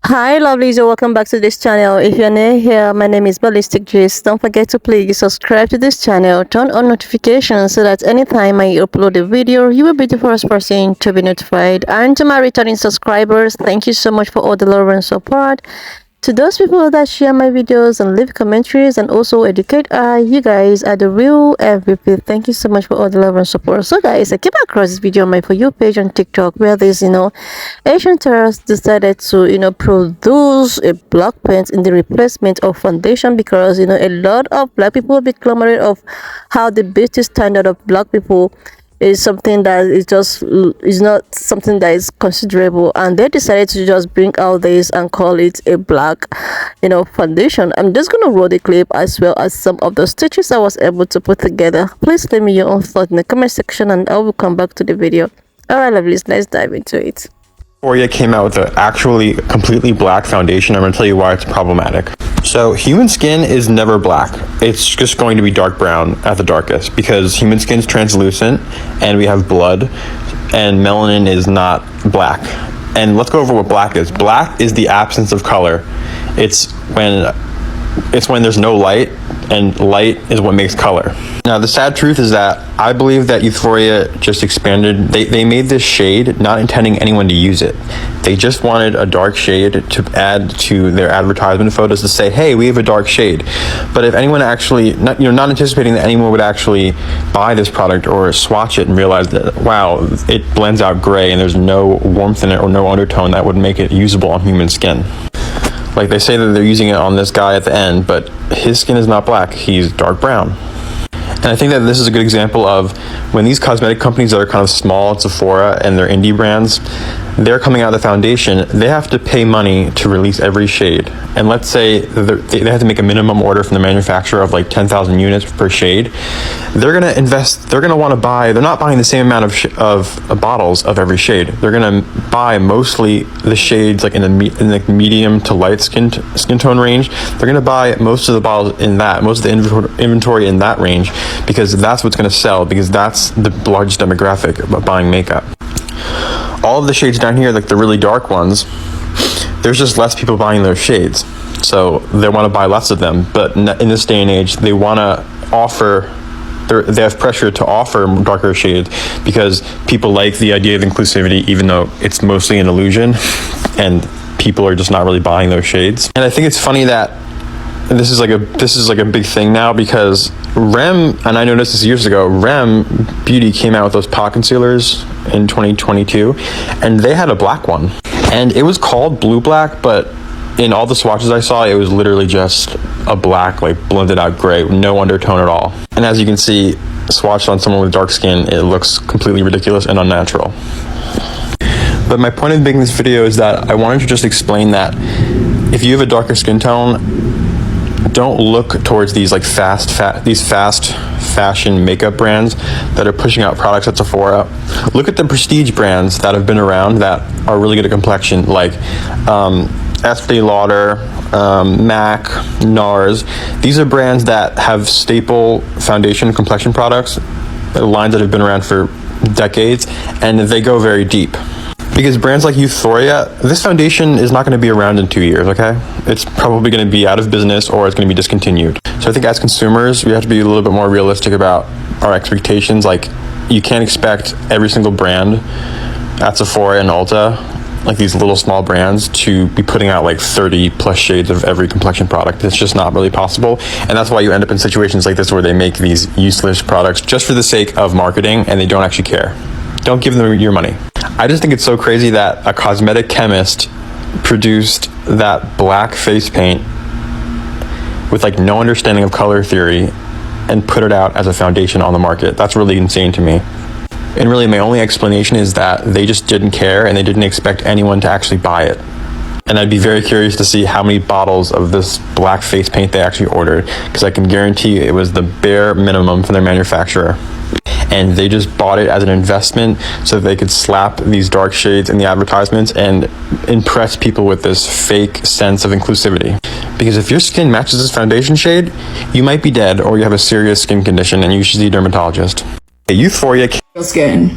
Hi lovelies, and welcome back to this channel. If you're new here, my name is Ballistic Gist. Don't forget to please subscribe to this channel, turn on notifications so that anytime I upload a video, you will be the first person to be notified. And to my returning subscribers, thank you so much for all the love and support. To those people that share my videos and leave commentaries and also educate, you guys are the real MVP. Thank you so much for all the love and support. So guys, I came across this video on my For You page on TikTok where this, Asian terrorists decided to, produce a black paint in the replacement of foundation because, a lot of black people be clamoring of how the beauty standard of black people is something that is not something that is considerable, and they decided to just bring out this and call it a black foundation. I'm just gonna roll the clip as well as some of the stitches I was able to put together. Please leave me your own thoughts in the comment section and I will come back to the video. Alright lovelies, let's dive into it. Euphoria came out with an actually completely black foundation. I'm going to tell you why it's problematic. So human skin is never black. It's just going to be dark brown at the darkest because human skin is translucent and we have blood, and melanin is not black. And let's go over what black is. Black is the absence of color. It's when there's no light, and light is what makes color. Now the sad truth is that I believe that Euphoria just expanded. They made this shade not intending anyone to use it. They just wanted a dark shade to add to their advertisement photos to say, hey, we have a dark shade. But if anyone actually, not anticipating that anyone would actually buy this product or swatch it and realize that, wow, it blends out gray and there's no warmth in it or no undertone that would make it usable on human skin. Like they say that they're using it on this guy at the end, but his skin is not black, he's dark brown. And I think that this is a good example of when these cosmetic companies that are kind of small, Sephora and their indie brands, they're coming out of the foundation, they have to pay money to release every shade. And let's say they have to make a minimum order from the manufacturer of like 10,000 units per shade. They're gonna invest, they're gonna wanna buy, they're not buying the same amount of bottles of every shade. They're gonna buy mostly the shades like in the medium to light skin tone range. They're gonna buy most of the bottles in that, most of the inventory in that range, because that's what's gonna sell, because that's the largest demographic of buying makeup. All of the shades down here, like the really dark ones, there's just less people buying those shades, so they want to buy less of them. But in this day and age, they want to offer, they have pressure to offer darker shades because people like the idea of inclusivity, even though it's mostly an illusion and people are just not really buying those shades. And I think it's funny that this is like a big thing now because Rem, and I noticed this years ago, Rem Beauty came out with those pot concealers in 2022 and they had a black one and it was called blue black, but in all the swatches I saw, it was literally just a black, like blended out gray, no undertone at all. And as you can see, swatched on someone with dark skin, it looks completely ridiculous and unnatural. But my point in making this video is that I wanted to just explain that if you have a darker skin tone, don't look towards these like fast fashion makeup brands that are pushing out products at Sephora. Look at the prestige brands that have been around that are really good at complexion, like Estee Lauder, MAC, NARS. These are brands that have staple foundation complexion products, lines that have been around for decades, and they go very deep. Because brands like Euphoria, this foundation is not going to be around in 2 years, okay? It's probably going to be out of business or it's going to be discontinued. So I think as consumers, we have to be a little bit more realistic about our expectations. Like, you can't expect every single brand at Sephora and Ulta, like these little small brands, to be putting out like 30 plus shades of every complexion product. It's just not really possible. And that's why you end up in situations like this where they make these useless products just for the sake of marketing and they don't actually care. Don't give them your money. I just think it's so crazy that a cosmetic chemist produced that black face paint with like no understanding of color theory and put it out as a foundation on the market. That's really insane to me. And really my only explanation is that they just didn't care and they didn't expect anyone to actually buy it. And I'd be very curious to see how many bottles of this black face paint they actually ordered, because I can guarantee you it was the bare minimum from their manufacturer. And they just bought it as an investment so that they could slap these dark shades in the advertisements and impress people with this fake sense of inclusivity. Because if your skin matches this foundation shade, you might be dead or you have a serious skin condition and you should see a dermatologist. Euphoria skin.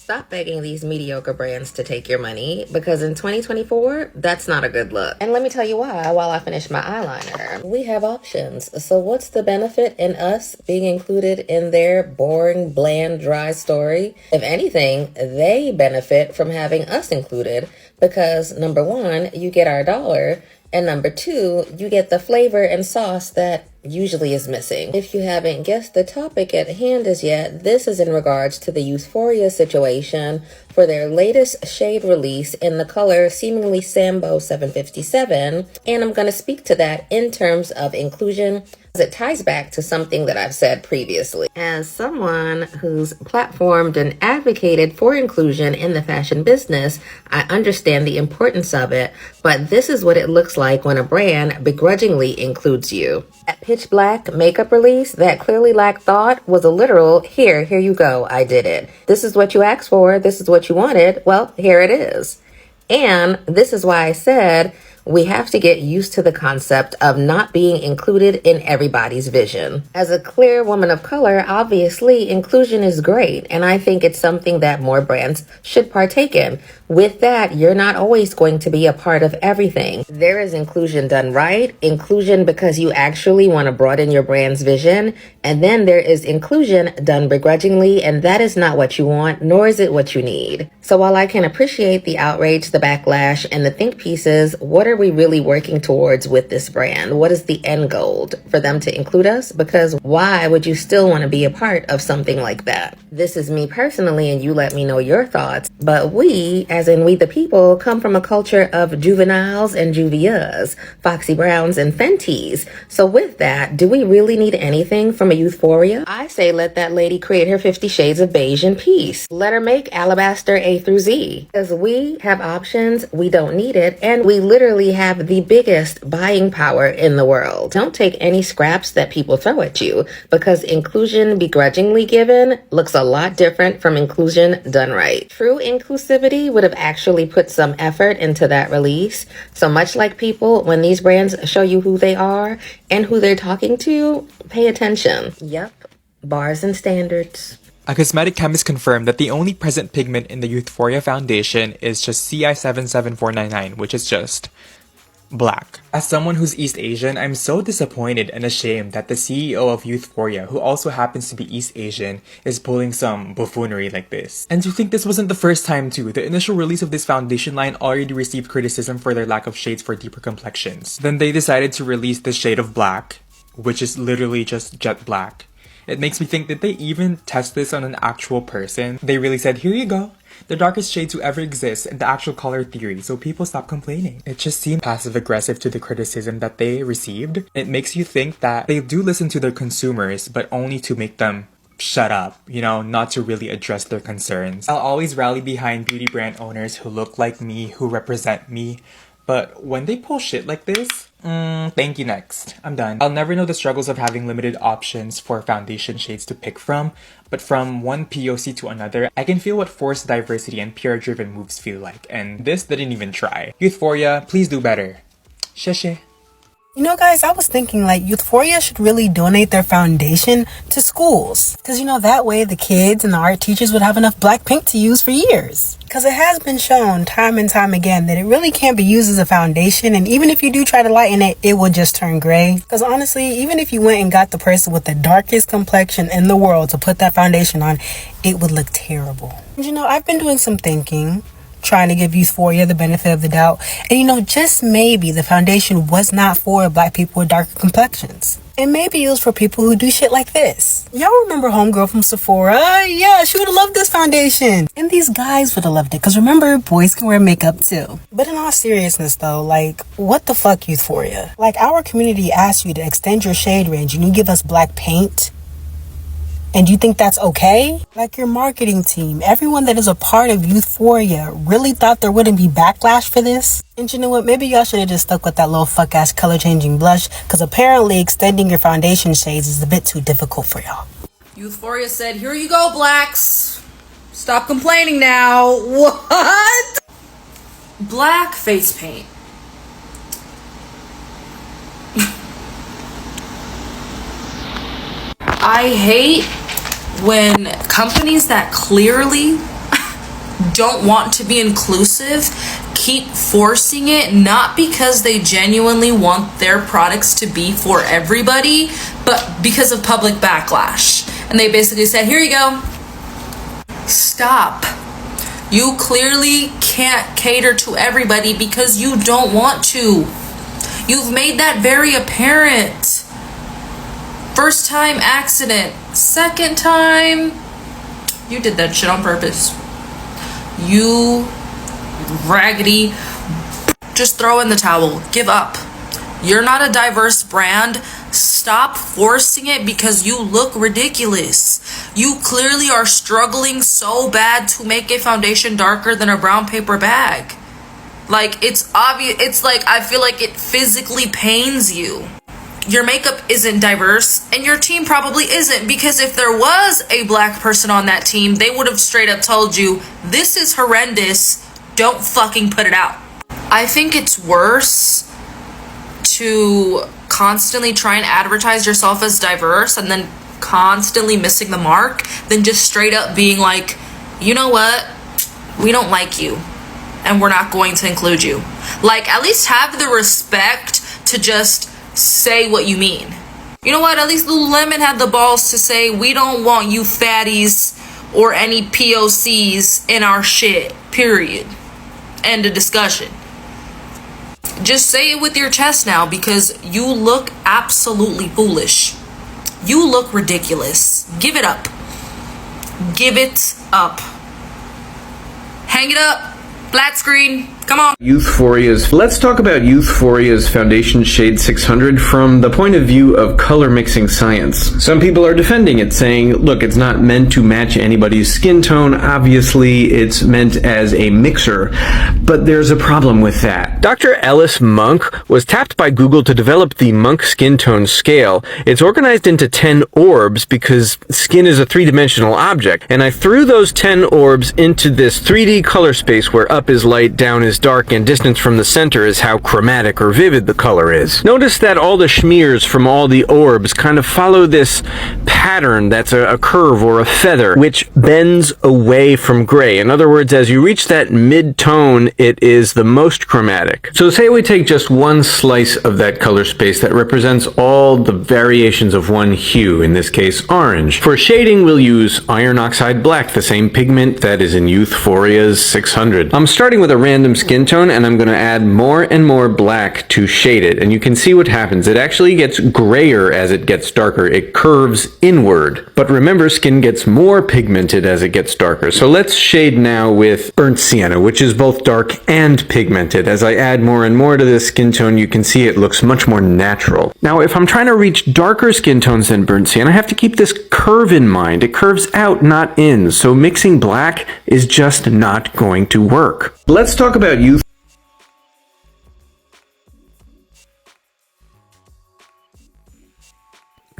Stop begging these mediocre brands to take your money, because in 2024, that's not a good look. And let me tell you why while I finish my eyeliner. We have options. So what's the benefit in us being included in their boring, bland, dry story? If anything, they benefit from having us included because number one, you get our dollar, and number two, you get the flavor and sauce that usually is missing. If you haven't guessed the topic at hand as yet, this is in regards to the Euphoria situation for their latest shade release in the color seemingly Sambo 757, and I'm going to speak to that in terms of inclusion. It ties back to something that I've said previously. As someone who's platformed and advocated for inclusion in the fashion business, I understand the importance of it, but this is what it looks like when a brand begrudgingly includes you. That pitch black makeup release that clearly lacked thought was a literal, here you go, I did it. This is what you asked for, this is what you wanted, well, here it is. And this is why I said we have to get used to the concept of not being included in everybody's vision. As a queer woman of color, obviously inclusion is great, and I think it's something that more brands should partake in. With that, you're not always going to be a part of everything. There is inclusion done right, inclusion because you actually want to broaden your brand's vision, and then there is inclusion done begrudgingly, and that is not what you want, nor is it what you need. So while I can appreciate the outrage, the backlash, and the think pieces, what are we really working towards with this brand? What is the end goal? For them to include us? Because why would you still want to be a part of something like that? This is me personally, and you let me know your thoughts. But we, as in we the people, come from a culture of juveniles and juvias, Foxy Browns and Fenties. So with that, do we really need anything from a Euphoria? I say let that lady create her 50 Shades of Beige in peace. Let her make Alabaster A through Z. Because we have options, we don't need it, and we literally have the biggest buying power in the world. Don't take any scraps that people throw at you, because inclusion begrudgingly given looks a lot different from inclusion done right. True inclusivity would have actually put some effort into that release. So much like people, when these brands show you who they are and who they're talking to, pay attention. Yep, bars and standards. A cosmetic chemist confirmed that the only present pigment in the Euphoria foundation is just CI77499, which is just black. As someone who's East Asian, I'm so disappointed and ashamed that the CEO of Euphoria, who also happens to be East Asian, is pulling some buffoonery like this. And to think this wasn't the first time too. The initial release of this foundation line already received criticism for their lack of shades for deeper complexions. Then they decided to release the shade of black, which is literally just jet black. It makes me think, did they even test this on an actual person? They really said, here you go, the darkest shade to ever exist in the actual color theory, so people stop complaining. It just seemed passive-aggressive to the criticism that they received. It makes you think that they do listen to their consumers, but only to make them shut up, you know, not to really address their concerns. I'll always rally behind beauty brand owners who look like me, who represent me, but when they pull shit like this, thank you, next. I'm done. I'll never know the struggles of having limited options for foundation shades to pick from, but from one POC to another, I can feel what forced diversity and PR-driven moves feel like, and this didn't even try. Euphoria, please do better. Sheshe. You know, guys, I was thinking like Euphoria should really donate their foundation to schools. Because, you know, that way the kids and the art teachers would have enough black paint to use for years. Because it has been shown time and time again that it really can't be used as a foundation. And even if you do try to lighten it, it will just turn gray. Because honestly, even if you went and got the person with the darkest complexion in the world to put that foundation on, it would look terrible. And, you know, I've been doing some thinking, trying to give Euphoria the benefit of the doubt. And you know, just maybe the foundation was not for black people with darker complexions. It may be used for people who do shit like this. Y'all remember homegirl from Sephora? Yeah, she would have loved this foundation. And these guys would have loved it. Because remember, boys can wear makeup too. But in all seriousness though, like, what the fuck, Euphoria? Like, our community asked you to extend your shade range and you give us black paint? And you think that's okay? Like, your marketing team, everyone that is a part of Euphoria really thought there wouldn't be backlash for this? And you know what? Maybe y'all should have just stuck with that little fuck-ass color-changing blush, because apparently extending your foundation shades is a bit too difficult for y'all. Euphoria said, here you go, blacks. Stop complaining now. What? Black face paint. I hate when companies that clearly don't want to be inclusive keep forcing it, not because they genuinely want their products to be for everybody, but because of public backlash. And they basically said, here you go. Stop. You clearly can't cater to everybody because you don't want to. You've made that very apparent. First time accident. Second time, you did that shit on purpose. You raggedy. Just throw in the towel. Give up. You're not a diverse brand. Stop forcing it because you look ridiculous. You clearly are struggling so bad to make a foundation darker than a brown paper bag. Like, it's obvious. It's like, I feel like it physically pains you. Your makeup isn't diverse, and your team probably isn't, because if there was a black person on that team, they would have straight up told you, this is horrendous, don't fucking put it out. I think it's worse to constantly try and advertise yourself as diverse and then constantly missing the mark than just straight up being like, you know what, we don't like you and we're not going to include you. Like, at least have the respect to just say what you mean. You know what, at least Lululemon had the balls to say, we don't want you fatties or any POCs in our shit, period. End of discussion. Just say it with your chest now, because you look absolutely foolish. You look ridiculous. Give it up. Give it up. Hang it up. Flat screen. Come on. Youthforia's. Let's talk about Youthforia's Foundation Shade 600 from the point of view of color mixing science. Some people are defending it, saying, look, it's not meant to match anybody's skin tone. Obviously, it's meant as a mixer. But there's a problem with that. Dr. Ellis Monk was tapped by Google to develop the Monk skin tone scale. It's organized into 10 orbs because skin is a three-dimensional object. And I threw those 10 orbs into this 3D color space where up is light, down is dark, and distance from the center is how chromatic or vivid the color is. Notice that all the schmears from all the orbs kind of follow this pattern that's a curve or a feather, which bends away from gray. In other words, as you reach that mid-tone, it is the most chromatic. So say we take just one slice of that color space that represents all the variations of one hue, in this case orange. For shading, we'll use iron oxide black, the same pigment that is in Youthforia's 600. I'm starting with a random skin tone, and I'm going to add more and more black to shade it, and you can see what happens. It actually gets grayer as it gets darker. It curves inward. But remember, skin gets more pigmented as it gets darker. So let's shade now with burnt sienna, which is both dark and pigmented. As I add more and more to this skin tone, you can see it looks much more natural. Now, if I'm trying to reach darker skin tones than burnt sienna, I have to keep this curve in mind. It curves out, not in. So mixing black is just not going to work. Let's talk about youth.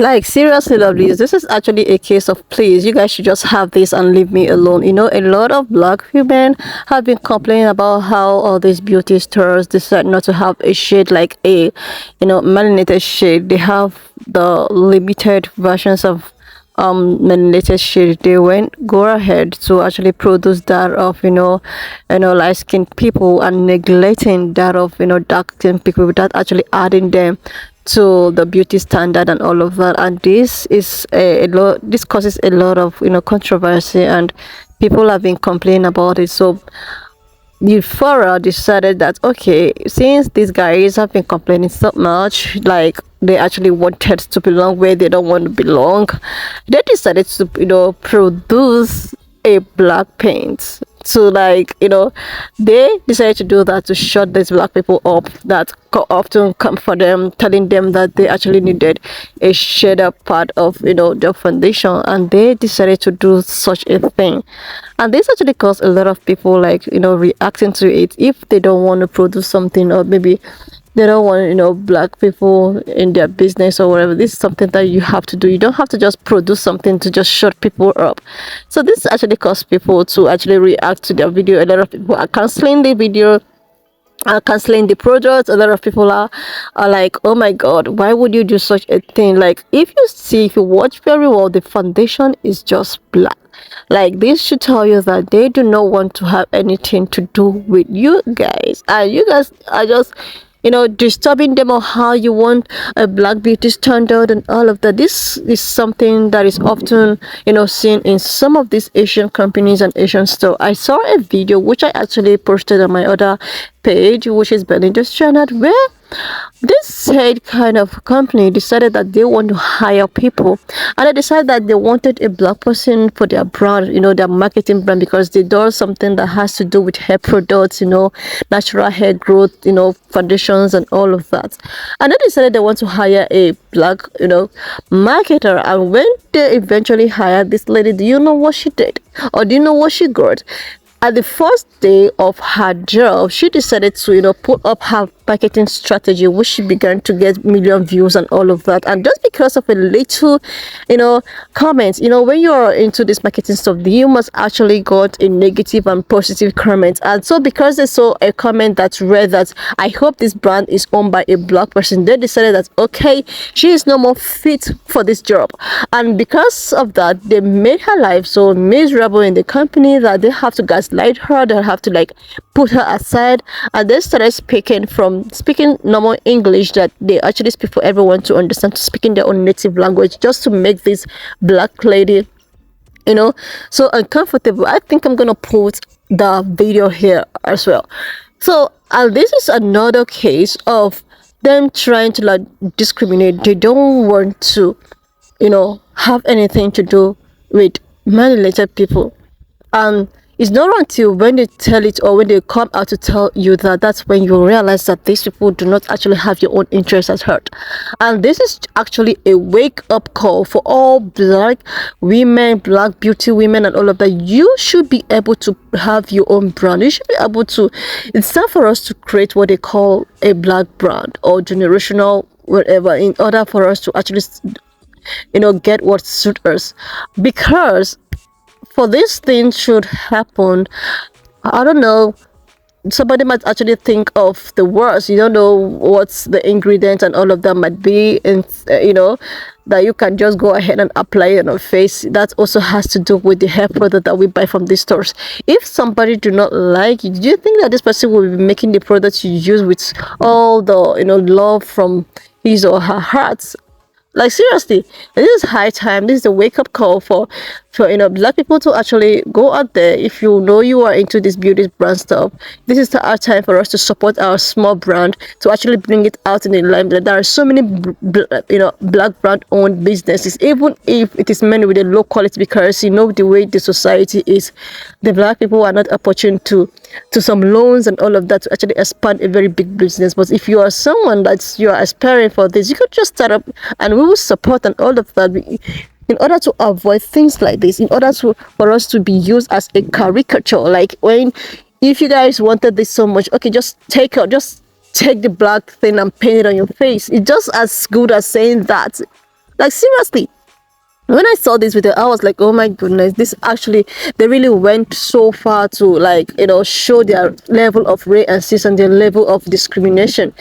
Like, seriously, lovelies, this is actually a case of, please, you guys should just have this and leave me alone. You know, a lot of black women have been complaining about how all these beauty stores decide not to have a shade like a, you know, melanated shade. They have the limited versions of melanated shade. They go ahead to actually produce that of, you know, light skinned people, and neglecting that of, you know, dark skinned people without actually adding them to the beauty standard and all of that. And this is this causes a lot of, you know, controversy, and people have been complaining about it. So Euphoria decided that, okay, since these guys have been complaining so much, like they actually wanted to belong where they don't want to belong, they decided to, you know, produce a black paint. So, like, you know, they decided to do that to shut these black people up that often come for them, telling them that they actually needed a shaded part of, you know, their foundation, and they decided to do such a thing. And this actually caused a lot of people, like, you know, reacting to it. If they don't want to produce something, or maybe they don't want, you know, black people in their business or whatever, this is something that you have to do. You don't have to just produce something to just shut people up. So this actually caused people to actually react to their video. A lot of people are canceling the video canceling the product. A lot of people are like, oh my god, why would you do such a thing? Like, if you watch very well, the foundation is just black. Like, this should tell you that they do not want to have anything to do with you guys, and you guys are just disturbing them on how you want a black beauty standard and all of that. This is something that is often seen in some of these Asian companies and Asian stores. I saw a video which I actually posted on my other page, which is Benita's channel, where this said kind of company decided that they want to hire people, and they decided that they wanted a black person for their brand, their marketing brand, because they do something that has to do with hair products, natural hair growth, foundations and all of that. And they decided they want to hire a black marketer. And when they eventually hired this lady, do you know what she did, or do you know what she got? At the first day of her job, she decided to put up her marketing strategy, which she began to get million views and all of that. And just because of a little comments, when you're into this marketing stuff, you must actually got a negative and positive comment. And so because they saw a comment that read that, I hope this brand is owned by a black person, they decided that okay, she is no more fit for this job. And because of that, they made her life so miserable in the company that they have to gaslight her, they have to like put her aside, and they started speaking normal English that they actually speak for everyone to understand, to speaking their own native language, just to make this black lady so uncomfortable. I think I'm gonna put the video here as well. So this is another case of them trying to like discriminate. They don't want to have anything to do with melanated people. And it's not until when they tell it, or when they come out to tell you that, that's when you realize that these people do not actually have your own interests at heart. And this is actually a wake-up call for all black women, black beauty women and all of that. You should be able to have your own brand. You should be able to, it's time for us to create what they call a black brand or generational whatever, in order for us to actually get what suits us. Because for this thing should happen, I don't know, somebody might actually think of the worst. You don't know what's the ingredient and all of that might be, and that you can just go ahead and apply it on your face. That also has to do with the hair product that we buy from these stores. If somebody do not like it, do you think that this person will be making the product you use with all the love from his or her heart? Like, seriously, this is high time. This is a wake-up call for black people to actually go out there. If you know you are into this beauty brand stuff, this is our time for us to support our small brand, to actually bring it out in the limelight. There are so many black brand owned businesses, even if it is many with a low quality, because the way the society is, the black people are not opportune to some loans and all of that to actually expand a very big business. But if you are someone you are aspiring for this, you could just start up, and we will support and all of that, in order to avoid things like this, in order for us to be used as a caricature. Like, if you guys wanted this so much, okay, just take the black thing and paint it on your face. It's just as good as saying that. Like, seriously, when I saw this video, I was like, oh my goodness, this actually, they really went so far to like show their level of racism and their level of discrimination.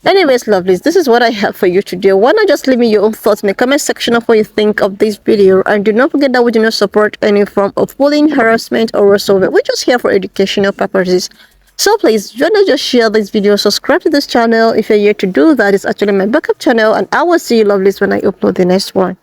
Anyways, lovelies, this is what I have for you today. Why not just leave me your own thoughts in the comment section of what you think of this video, and do not forget that we do not support any form of bullying, harassment or whatsoever. We're just here for educational purposes. So please, do not just share this video, subscribe to this channel if you're here to do that. It's actually my backup channel, and I will see you lovelies when I upload the next one.